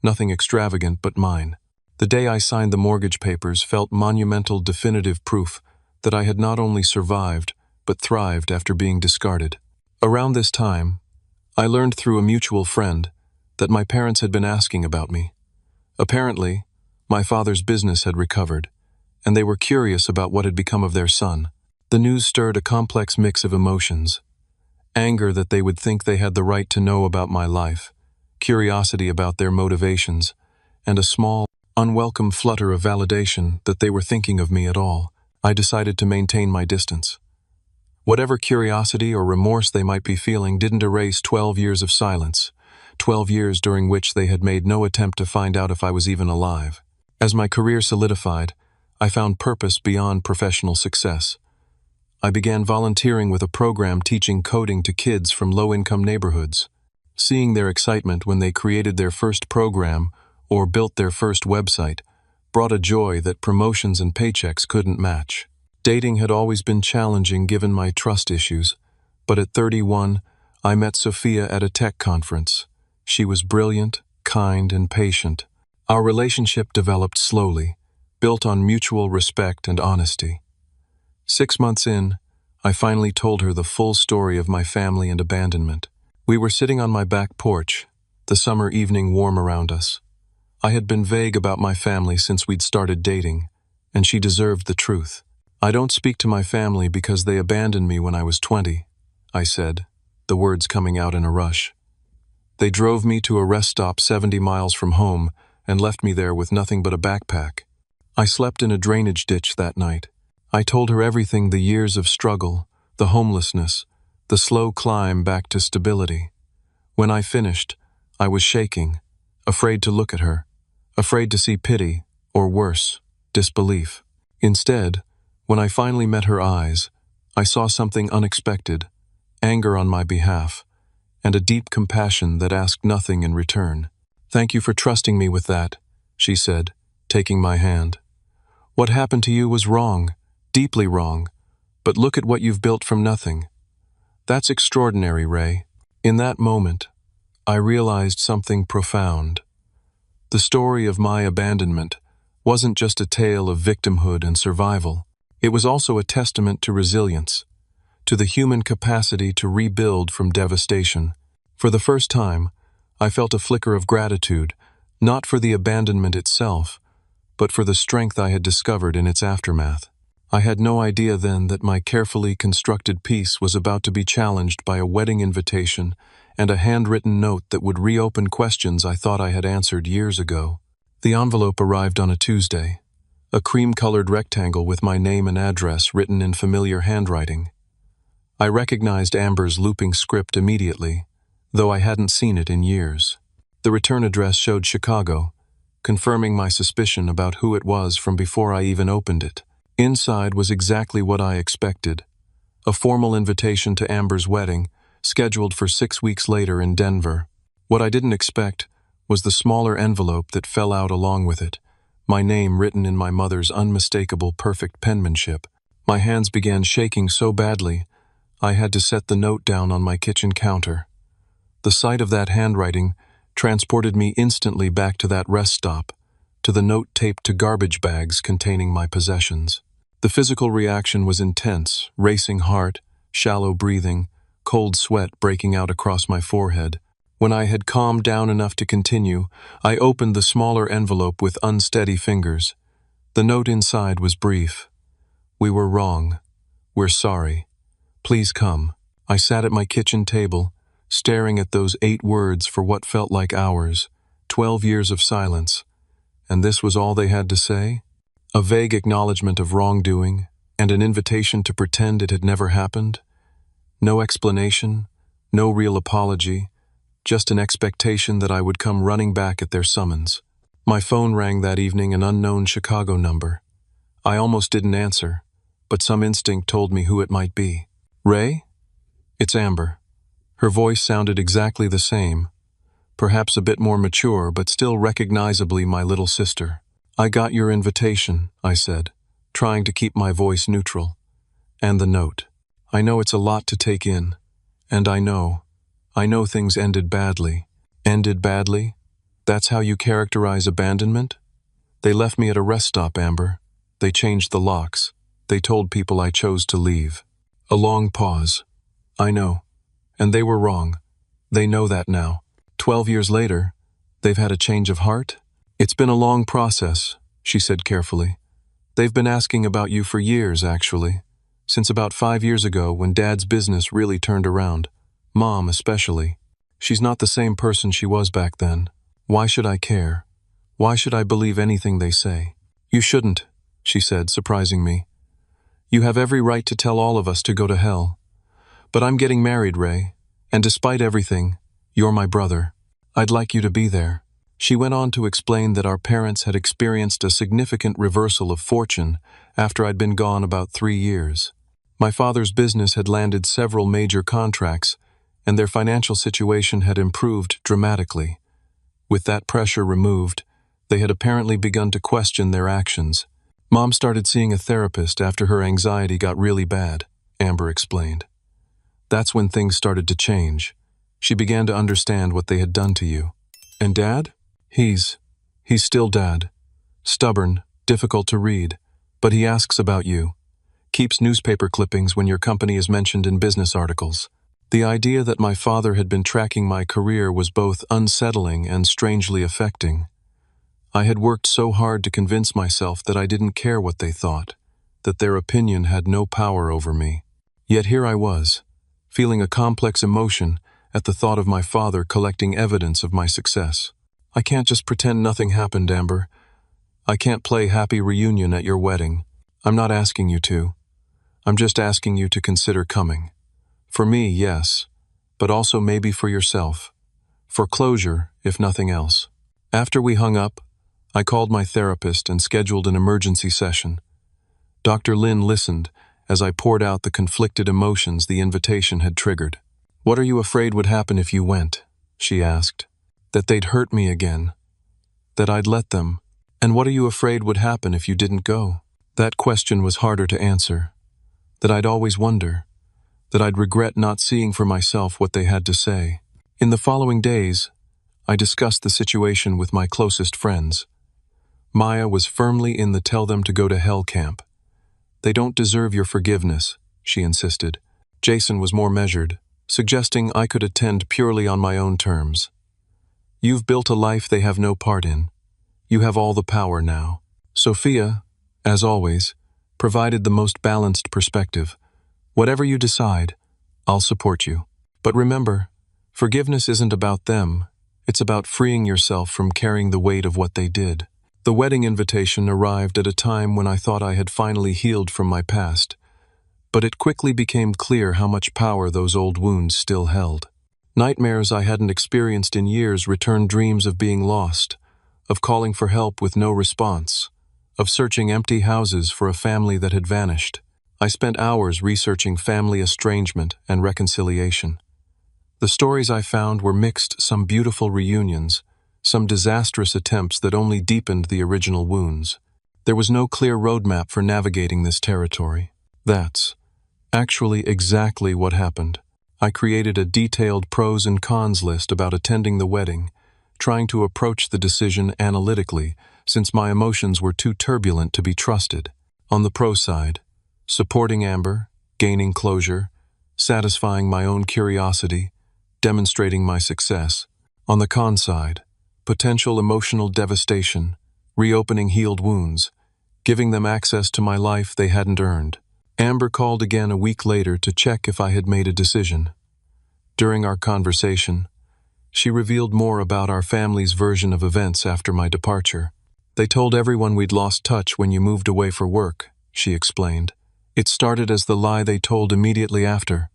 nothing extravagant but mine. The day I signed the mortgage papers felt monumental, definitive proof that I had not only survived, but thrived after being discarded. Around this time, I learned through a mutual friend that my parents had been asking about me. Apparently, my father's business had recovered, and they were curious about what had become of their son. The news stirred a complex mix of emotions: anger that they would think they had the right to know about my life, curiosity about their motivations, and a small, unwelcome flutter of validation that they were thinking of me at all. I decided to maintain my distance. Whatever curiosity or remorse they might be feeling didn't erase 12 years of silence, 12 years during which they had made no attempt to find out if I was even alive. As my career solidified, I found purpose beyond professional success. I began volunteering with a program teaching coding to kids from low-income neighborhoods. Seeing their excitement when they created their first program or built their first website brought a joy that promotions and paychecks couldn't match. Dating had always been challenging given my trust issues, but at 31, I met Sophia at a tech conference. She was brilliant, kind, and patient. Our relationship developed slowly, built on mutual respect and honesty. 6 months in, I finally told her the full story of my family and abandonment. We were sitting on my back porch, the summer evening warm around us. I had been vague about my family since we'd started dating, and she deserved the truth. I don't speak to my family because they abandoned me when I was 20, I said, the words coming out in a rush. They drove me to a rest stop 70 miles from home and left me there with nothing but a backpack. I slept in a drainage ditch that night. I told her everything: the years of struggle, the homelessness, the slow climb back to stability. When I finished, I was shaking, afraid to look at her, afraid to see pity, or worse, disbelief. Instead, when I finally met her eyes, I saw something unexpected: anger on my behalf, and a deep compassion that asked nothing in return. "Thank you for trusting me with that," she said, taking my hand. "What happened to you was wrong, deeply wrong, but look at what you've built from nothing. That's extraordinary, Ray." In that moment, I realized something profound. The story of my abandonment wasn't just a tale of victimhood and survival. It was also a testament to resilience, to the human capacity to rebuild from devastation. For the first time, I felt a flicker of gratitude, not for the abandonment itself, but for the strength I had discovered in its aftermath. I had no idea then that my carefully constructed peace was about to be challenged by a wedding invitation and a handwritten note that would reopen questions I thought I had answered years ago. The envelope arrived on a Tuesday, a cream-colored rectangle with my name and address written in familiar handwriting. I recognized Amber's looping script immediately, though I hadn't seen it in years. The return address showed Chicago, confirming my suspicion about who it was from before I even opened it. Inside was exactly what I expected: a formal invitation to Amber's wedding, scheduled for 6 weeks later in Denver. What I didn't expect was the smaller envelope that fell out along with it, my name written in my mother's unmistakable perfect penmanship. My hands began shaking so badly, I had to set the note down on my kitchen counter. The sight of that handwriting transported me instantly back to that rest stop, to the note taped to garbage bags containing my possessions. The physical reaction was intense: racing heart, shallow breathing, cold sweat breaking out across my forehead. When I had calmed down enough to continue, I opened the smaller envelope with unsteady fingers. The note inside was brief: "We were wrong. We're sorry. Please come." I sat at my kitchen table, staring at those 8 words for what felt like hours, 12 years of silence, and this was all they had to say? A vague acknowledgement of wrongdoing, and an invitation to pretend it had never happened? No explanation, no real apology, just an expectation that I would come running back at their summons. My phone rang that evening, an unknown Chicago number. I almost didn't answer, but some instinct told me who it might be. Ray? It's Amber. Her voice sounded exactly the same, perhaps a bit more mature, but still recognizably my little sister. I got your invitation, I said, trying to keep my voice neutral. And the note. I know it's a lot to take in, and I know things ended badly. Ended badly? That's how you characterize abandonment? They left me at a rest stop, Amber. They changed the locks. They told people I chose to leave. A long pause. I know. And they were wrong. They know that now. 12 years later, they've had a change of heart? It's been a long process, she said carefully. They've been asking about you for years, actually. Since about 5 years ago, when Dad's business really turned around. Mom, especially. She's not the same person she was back then. Why should I care? Why should I believe anything they say? You shouldn't, she said, surprising me. You have every right to tell all of us to go to hell. But I'm getting married, Ray, and despite everything, you're my brother. I'd like you to be there. She went on to explain that our parents had experienced a significant reversal of fortune after I'd been gone about 3 years. My father's business had landed several major contracts, and their financial situation had improved dramatically. With that pressure removed, they had apparently begun to question their actions. Mom started seeing a therapist after her anxiety got really bad, Amber explained. That's when things started to change. She began to understand what they had done to you. And Dad? He's still Dad. Stubborn, difficult to read, but he asks about you. Keeps newspaper clippings when your company is mentioned in business articles. The idea that my father had been tracking my career was both unsettling and strangely affecting. I had worked so hard to convince myself that I didn't care what they thought, that their opinion had no power over me. Yet here I was, feeling a complex emotion at the thought of my father collecting evidence of my success. I can't just pretend nothing happened, Amber. I can't play happy reunion at your wedding. I'm not asking you to. I'm just asking you to consider coming. For me, yes, but also maybe for yourself. For closure, if nothing else. After we hung up, I called my therapist and scheduled an emergency session. Dr. Lin listened as I poured out the conflicted emotions the invitation had triggered. What are you afraid would happen if you went? She asked. That they'd hurt me again. That I'd let them. And what are you afraid would happen if you didn't go? That question was harder to answer. That I'd always wonder. That I'd regret not seeing for myself what they had to say. In the following days, I discussed the situation with my closest friends. Maya was firmly in the tell them to go to hell camp. They don't deserve your forgiveness, she insisted. Jason was more measured, suggesting I could attend purely on my own terms. You've built a life they have no part in. You have all the power now. Sophia, as always, provided the most balanced perspective. Whatever you decide, I'll support you. But remember, forgiveness isn't about them. It's about freeing yourself from carrying the weight of what they did. The wedding invitation arrived at a time when I thought I had finally healed from my past, but it quickly became clear how much power those old wounds still held. Nightmares I hadn't experienced in years returned, dreams of being lost, of calling for help with no response, of searching empty houses for a family that had vanished. I spent hours researching family estrangement and reconciliation. The stories I found were mixed, some beautiful reunions, some disastrous attempts that only deepened the original wounds. There was no clear roadmap for navigating this territory. That's actually exactly what happened. I created a detailed pros and cons list about attending the wedding, trying to approach the decision analytically, since my emotions were too turbulent to be trusted. On the pro side, supporting Amber, gaining closure, satisfying my own curiosity, demonstrating my success. On the con side, potential emotional devastation, reopening healed wounds, giving them access to my life they hadn't earned. Amber called again a week later to check if I had made a decision. During our conversation, She revealed more about our family's version of events after my departure. They told everyone we'd lost touch when you moved away for work, she explained. It started as the lie they told immediately after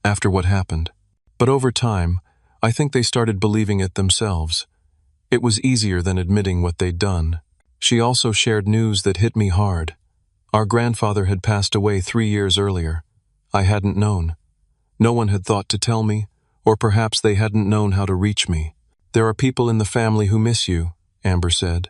what happened. But over time, I think they started believing it themselves. It was easier than admitting what they'd done. She also shared news that hit me hard. Our grandfather had passed away 3 years earlier. I hadn't known. No one had thought to tell me, or perhaps they hadn't known how to reach me. There are people in the family who miss you, Amber said.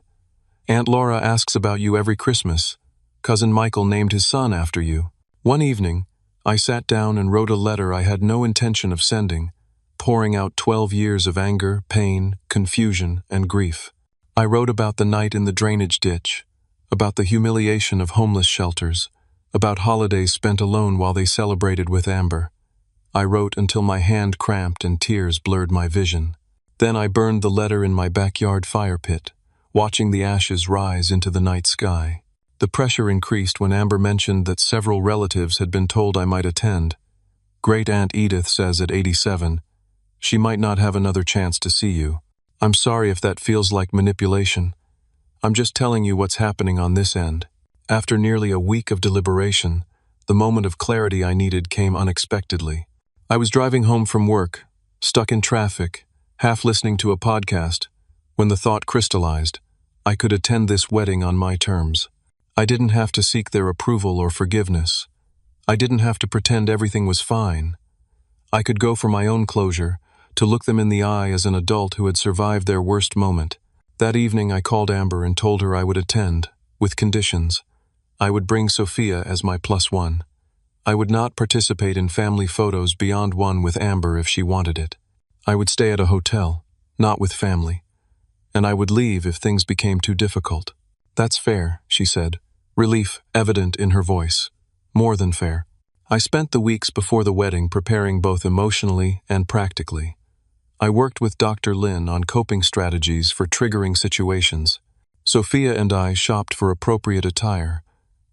Aunt Laura asks about you every Christmas. Cousin Michael named his son after you. One evening, I sat down and wrote a letter I had no intention of sending, pouring out 12 years of anger, pain, confusion, and grief. I wrote about the night in the drainage ditch, about the humiliation of homeless shelters, about holidays spent alone while they celebrated with Amber. I wrote until my hand cramped and tears blurred my vision. Then I burned the letter in my backyard fire pit, watching the ashes rise into the night sky. The pressure increased when Amber mentioned that several relatives had been told I might attend. Great Aunt Edith says at 87, she might not have another chance to see you. I'm sorry if that feels like manipulation. I'm just telling you what's happening on this end. After nearly a week of deliberation, the moment of clarity I needed came unexpectedly. I was driving home from work, stuck in traffic, half listening to a podcast, when the thought crystallized. I could attend this wedding on my terms. I didn't have to seek their approval or forgiveness. I didn't have to pretend everything was fine. I could go for my own closure, to look them in the eye as an adult who had survived their worst moment. That evening I called Amber and told her I would attend, with conditions. I would bring Sophia as my +1. I would not participate in family photos beyond one with Amber if she wanted it. I would stay at a hotel, not with family. And I would leave if things became too difficult. That's fair, she said, relief evident in her voice. More than fair. I spent the weeks before the wedding preparing both emotionally and practically. I worked with Dr. Lin on coping strategies for triggering situations. Sophia and I shopped for appropriate attire.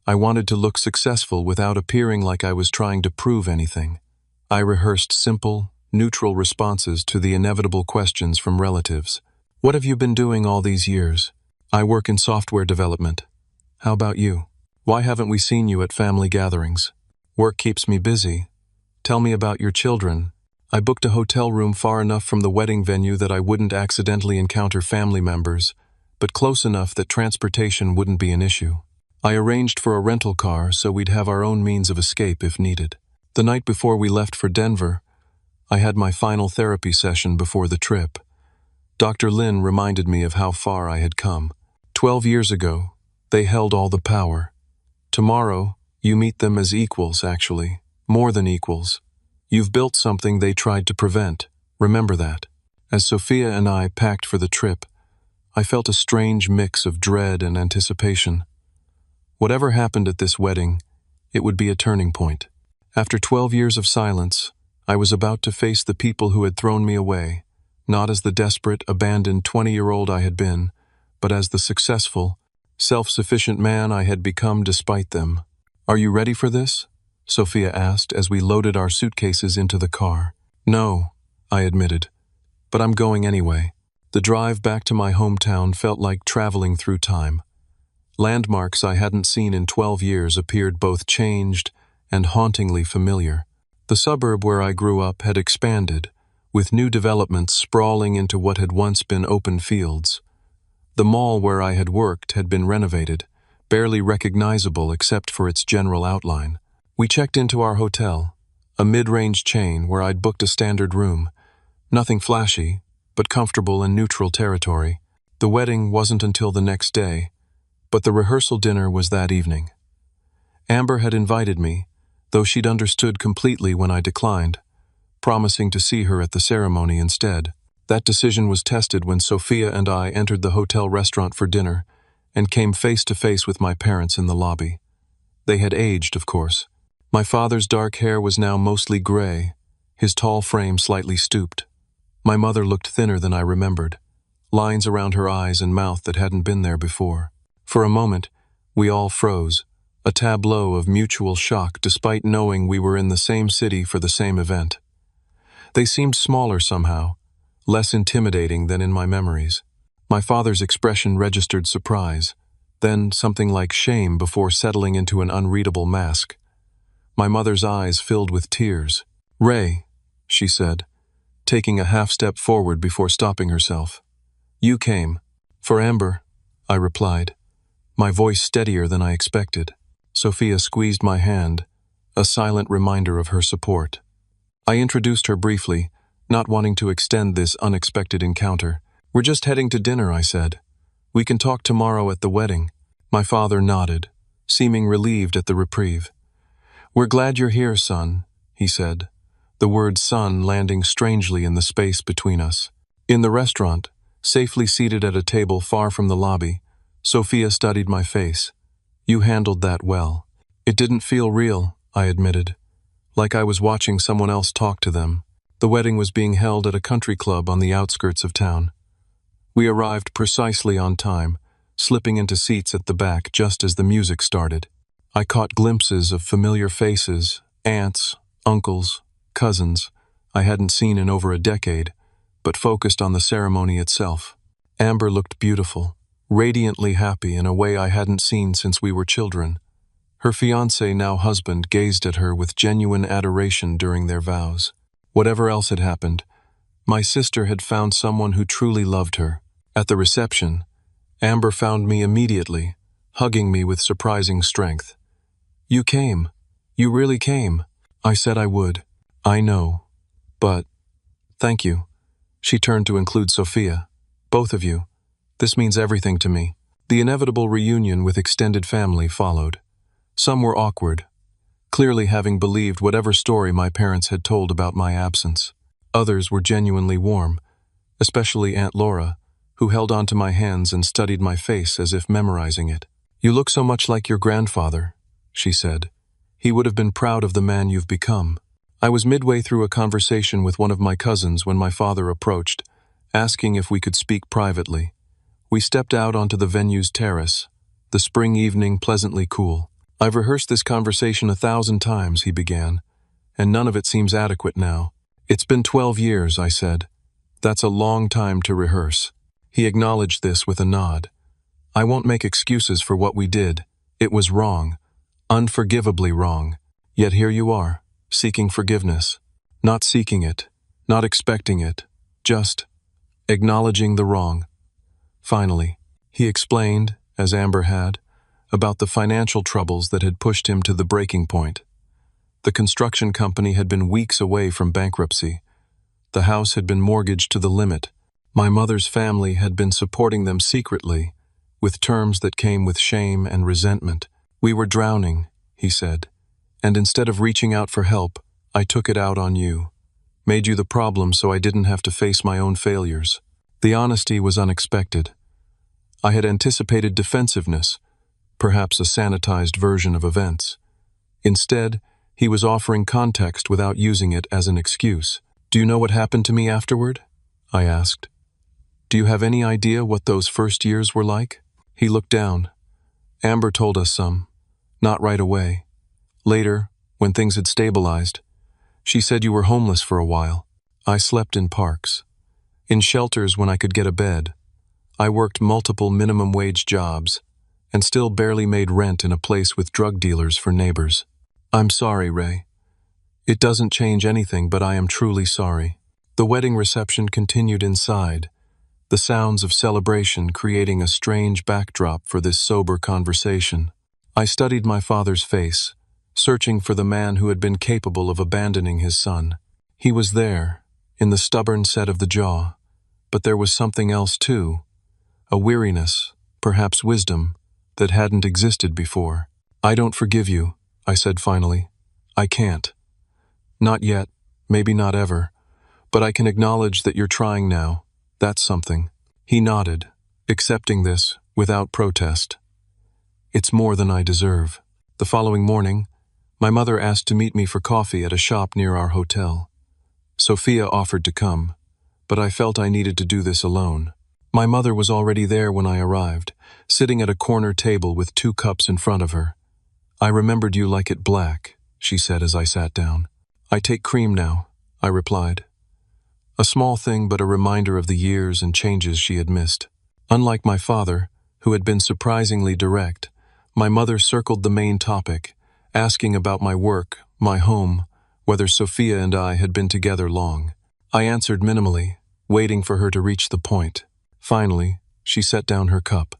I wanted to look successful without appearing like I was trying to prove anything. I rehearsed simple, neutral responses to the inevitable questions from relatives. What have you been doing all these years? I work in software development. How about you? Why haven't we seen you at family gatherings? Work keeps me busy. Tell me about your children. I booked a hotel room far enough from the wedding venue that I wouldn't accidentally encounter family members, but close enough that transportation wouldn't be an issue. I arranged for a rental car so we'd have our own means of escape if needed. The night before we left for Denver, I had my final therapy session before the trip. Dr. Lin reminded me of how far I had come. 12 years ago, they held all the power. Tomorrow, you meet them as equals, actually. More than equals. You've built something they tried to prevent. Remember that. As Sophia and I packed for the trip, I felt a strange mix of dread and anticipation. Whatever happened at this wedding, it would be a turning point. After 12 years of silence, I was about to face the people who had thrown me away, not as the desperate, abandoned 20-year-old I had been, but as the successful, self-sufficient man I had become despite them. Are you ready for this? Sophia asked as we loaded our suitcases into the car. No, I admitted, but I'm going anyway. The drive back to my hometown felt like traveling through time. Landmarks I hadn't seen in 12 years appeared both changed and hauntingly familiar. The suburb where I grew up had expanded, with new developments sprawling into what had once been open fields. The mall where I had worked had been renovated, barely recognizable except for its general outline. We checked into our hotel, a mid-range chain where I'd booked a standard room. Nothing flashy, but comfortable and neutral territory. The wedding wasn't until the next day, but the rehearsal dinner was that evening. Amber had invited me, though she'd understood completely when I declined, promising to see her at the ceremony instead. That decision was tested when Sophia and I entered the hotel restaurant for dinner and came face to face with my parents in the lobby. They had aged, of course. My father's dark hair was now mostly gray, his tall frame slightly stooped. My mother looked thinner than I remembered, lines around her eyes and mouth that hadn't been there before. For a moment, we all froze, a tableau of mutual shock despite knowing we were in the same city for the same event. They seemed smaller somehow, less intimidating than in my memories. My father's expression registered surprise, then something like shame before settling into an unreadable mask. My mother's eyes filled with tears. "Ray," she said, taking a half-step forward before stopping herself. "You came." "For Amber," I replied, my voice steadier than I expected. Sophia squeezed my hand, a silent reminder of her support. I introduced her briefly, not wanting to extend this unexpected encounter. "We're just heading to dinner," I said. "We can talk tomorrow at the wedding." My father nodded, seeming relieved at the reprieve. "We're glad you're here, son," he said, the word son landing strangely in the space between us. In the restaurant, safely seated at a table far from the lobby, Sophia studied my face. "You handled that well." "It didn't feel real," I admitted, like I was watching someone else talk to them. The wedding was being held at a country club on the outskirts of town. We arrived precisely on time, slipping into seats at the back just as the music started. I caught glimpses of familiar faces, aunts, uncles, cousins I hadn't seen in over a decade, but focused on the ceremony itself. Amber looked beautiful, radiantly happy in a way I hadn't seen since we were children. Her fiancé, now husband, gazed at her with genuine adoration during their vows. Whatever else had happened, my sister had found someone who truly loved her. At the reception, Amber found me immediately, hugging me with surprising strength. "You came. You really came." I said I would. "I know. But, thank you." She turned to include Sophia. "Both of you. This means everything to me." The inevitable reunion with extended family followed. Some were awkward, clearly having believed whatever story my parents had told about my absence. Others were genuinely warm, especially Aunt Laura, who held onto my hands and studied my face as if memorizing it. "You look so much like your grandfather," she said. "He would have been proud of the man you've become." I was midway through a conversation with one of my cousins when my father approached, asking if we could speak privately. We stepped out onto the venue's terrace, the spring evening pleasantly cool. "I've rehearsed this conversation 1,000 times," he began, "and none of it seems adequate now." "It's been 12 years, I said. "That's a long time to rehearse." He acknowledged this with a nod. "I won't make excuses for what we did. It was wrong, unforgivably wrong. Yet here you are, seeking forgiveness. Not seeking it, not expecting it, just acknowledging the wrong." Finally, he explained, as Amber had, about the financial troubles that had pushed him to the breaking point. The construction company had been weeks away from bankruptcy. The house had been mortgaged to the limit. My mother's family had been supporting them secretly, with terms that came with shame and resentment. "We were drowning," he said, "and instead of reaching out for help, I took it out on you. Made you the problem so I didn't have to face my own failures." The honesty was unexpected. I had anticipated defensiveness, perhaps a sanitized version of events. Instead, he was offering context without using it as an excuse. "Do you know what happened to me afterward?" I asked. "Do you have any idea what those first years were like?" He looked down. "Amber told us some. Not right away. Later, when things had stabilized, she said you were homeless for a while. I slept in parks. In shelters when I could get a bed. I worked multiple minimum wage jobs, and still barely made rent in a place with drug dealers for neighbors. I'm sorry, Ray. It doesn't change anything, but I am truly sorry." The wedding reception continued inside, the sounds of celebration creating a strange backdrop for this sober conversation. I studied my father's face, searching for the man who had been capable of abandoning his son. He was there, in the stubborn set of the jaw, but there was something else too, a weariness, perhaps wisdom, that hadn't existed before. "I don't forgive you," I said finally. "I can't. Not yet, maybe not ever, but I can acknowledge that you're trying now. That's something." He nodded, accepting this without protest. "It's more than I deserve." The following morning, my mother asked to meet me for coffee at a shop near our hotel. Sophia offered to come, but I felt I needed to do this alone. My mother was already there when I arrived, sitting at a corner table with 2 cups in front of her. "I remembered you like it black," she said as I sat down. "I take cream now," I replied. A small thing, but a reminder of the years and changes she had missed. Unlike my father, who had been surprisingly direct, my mother circled the main topic, asking about my work, my home, whether Sophia and I had been together long. I answered minimally, waiting for her to reach the point. Finally, she set down her cup.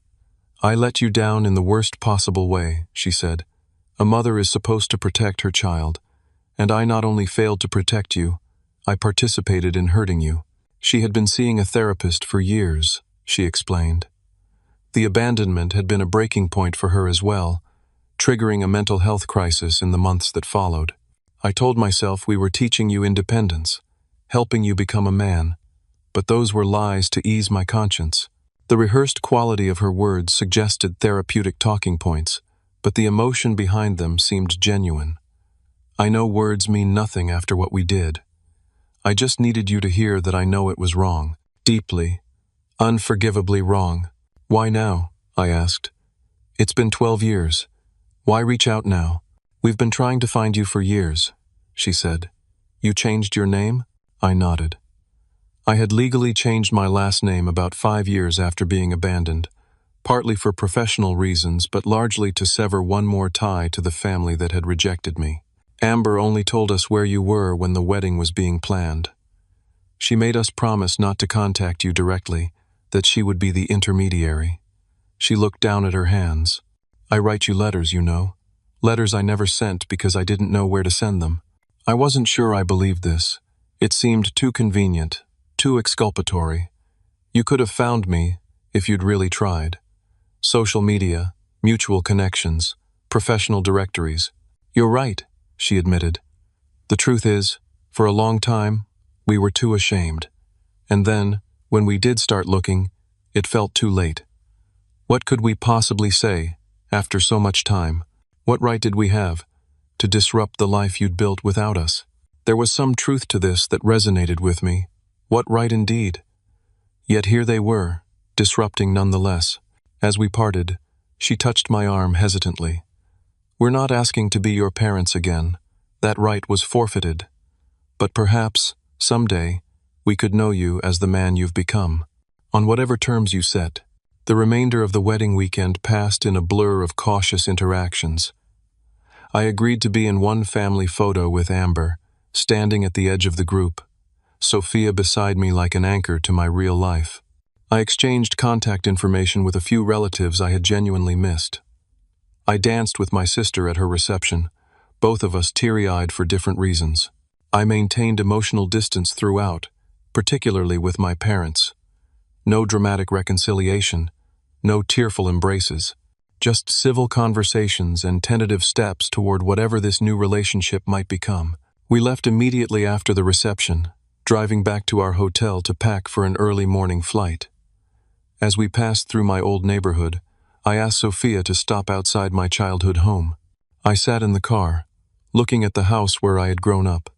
"I let you down in the worst possible way," she said. "A mother is supposed to protect her child, and I not only failed to protect you, I participated in hurting you." She had been seeing a therapist for years, she explained. The abandonment had been a breaking point for her as well, triggering a mental health crisis in the months that followed. "I told myself we were teaching you independence, helping you become a man, but those were lies to ease my conscience." The rehearsed quality of her words suggested therapeutic talking points, but the emotion behind them seemed genuine. "I know words mean nothing after what we did. I just needed you to hear that I know it was wrong. Deeply, unforgivably wrong." "Why now?" I asked. "It's been 12 years. Why reach out now?" "We've been trying to find you for years," she said. "You changed your name?" I nodded. I had legally changed my last name about 5 years after being abandoned, partly for professional reasons, but largely to sever one more tie to the family that had rejected me. "Amber only told us where you were when the wedding was being planned. She made us promise not to contact you directly, that she would be the intermediary." She looked down at her hands. "I write you letters, you know. Letters I never sent because I didn't know where to send them." I wasn't sure I believed this. It seemed too convenient, too exculpatory. "You could have found me if you'd really tried. Social media, mutual connections, professional directories." "You're right," she admitted. "The truth is, for a long time, we were too ashamed. And then, when we did start looking, it felt too late. What could we possibly say, after so much time? What right did we have to disrupt the life you'd built without us?" There was some truth to this that resonated with me. What right indeed? Yet here they were, disrupting nonetheless. As we parted, she touched my arm hesitantly. "We're not asking to be your parents again. That right was forfeited. But perhaps, someday, we could know you as the man you've become, on whatever terms you set." The remainder of the wedding weekend passed in a blur of cautious interactions. I agreed to be in one family photo with Amber, standing at the edge of the group, Sophia beside me like an anchor to my real life. I exchanged contact information with a few relatives I had genuinely missed. I danced with my sister at her reception, both of us teary-eyed for different reasons. I maintained emotional distance throughout, particularly with my parents. No dramatic reconciliation, no tearful embraces, just civil conversations and tentative steps toward whatever this new relationship might become. We left immediately after the reception, driving back to our hotel to pack for an early morning flight. As we passed through my old neighborhood, I asked Sophia to stop outside my childhood home. I sat in the car, looking at the house where I had grown up.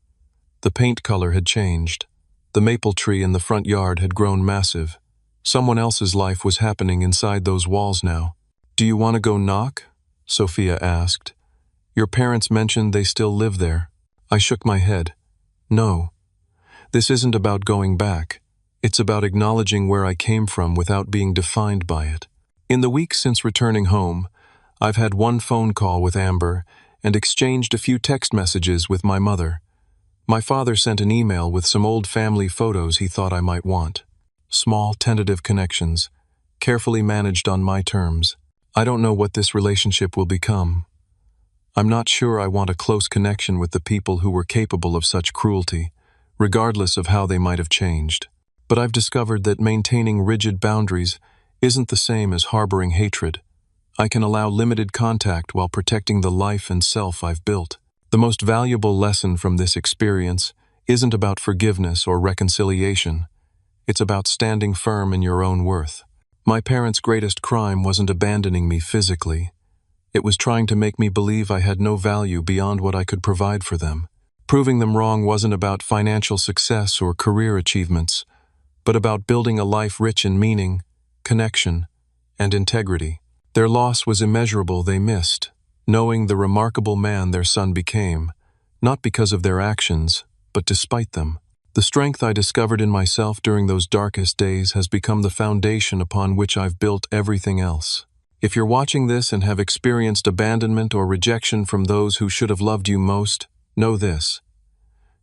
The paint color had changed. The maple tree in the front yard had grown massive. Someone else's life was happening inside those walls now. "Do you want to go knock?" Sophia asked. "Your parents mentioned they still live there." I shook my head. "No. This isn't about going back. It's about acknowledging where I came from without being defined by it." In the weeks since returning home, I've had one phone call with Amber and exchanged a few text messages with my mother. My father sent an email with some old family photos he thought I might want. Small, tentative connections, carefully managed on my terms. I don't know what this relationship will become. I'm not sure I want a close connection with the people who were capable of such cruelty, regardless of how they might have changed. But I've discovered that maintaining rigid boundaries isn't the same as harboring hatred. I can allow limited contact while protecting the life and self I've built. The most valuable lesson from this experience isn't about forgiveness or reconciliation. It's about standing firm in your own worth. My parents' greatest crime wasn't abandoning me physically. It was trying to make me believe I had no value beyond what I could provide for them. Proving them wrong wasn't about financial success or career achievements, but about building a life rich in meaning, connection, and integrity. Their loss was immeasurable. They missed, knowing the remarkable man their son became, not because of their actions, but despite them. The strength I discovered in myself during those darkest days has become the foundation upon which I've built everything else. If you're watching this and have experienced abandonment or rejection from those who should have loved you most, know this.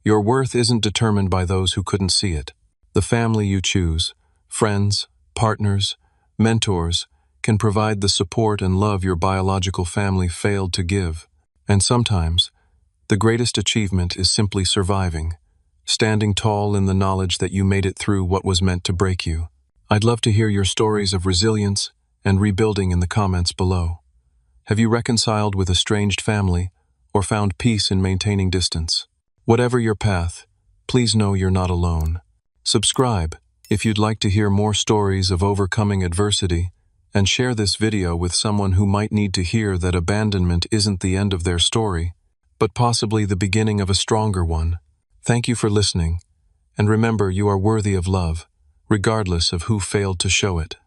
Your worth isn't determined by those who couldn't see it. The family you choose, friends, partners, mentors, can provide the support and love your biological family failed to give. And sometimes, the greatest achievement is simply surviving, standing tall in the knowledge that you made it through what was meant to break you. I'd love to hear your stories of resilience and rebuilding in the comments below. Have you reconciled with estranged family or found peace in maintaining distance? Whatever your path, please know you're not alone. Subscribe if you'd like to hear more stories of overcoming adversity, and share this video with someone who might need to hear that abandonment isn't the end of their story, but possibly the beginning of a stronger one. Thank you for listening, and remember you are worthy of love, regardless of who failed to show it.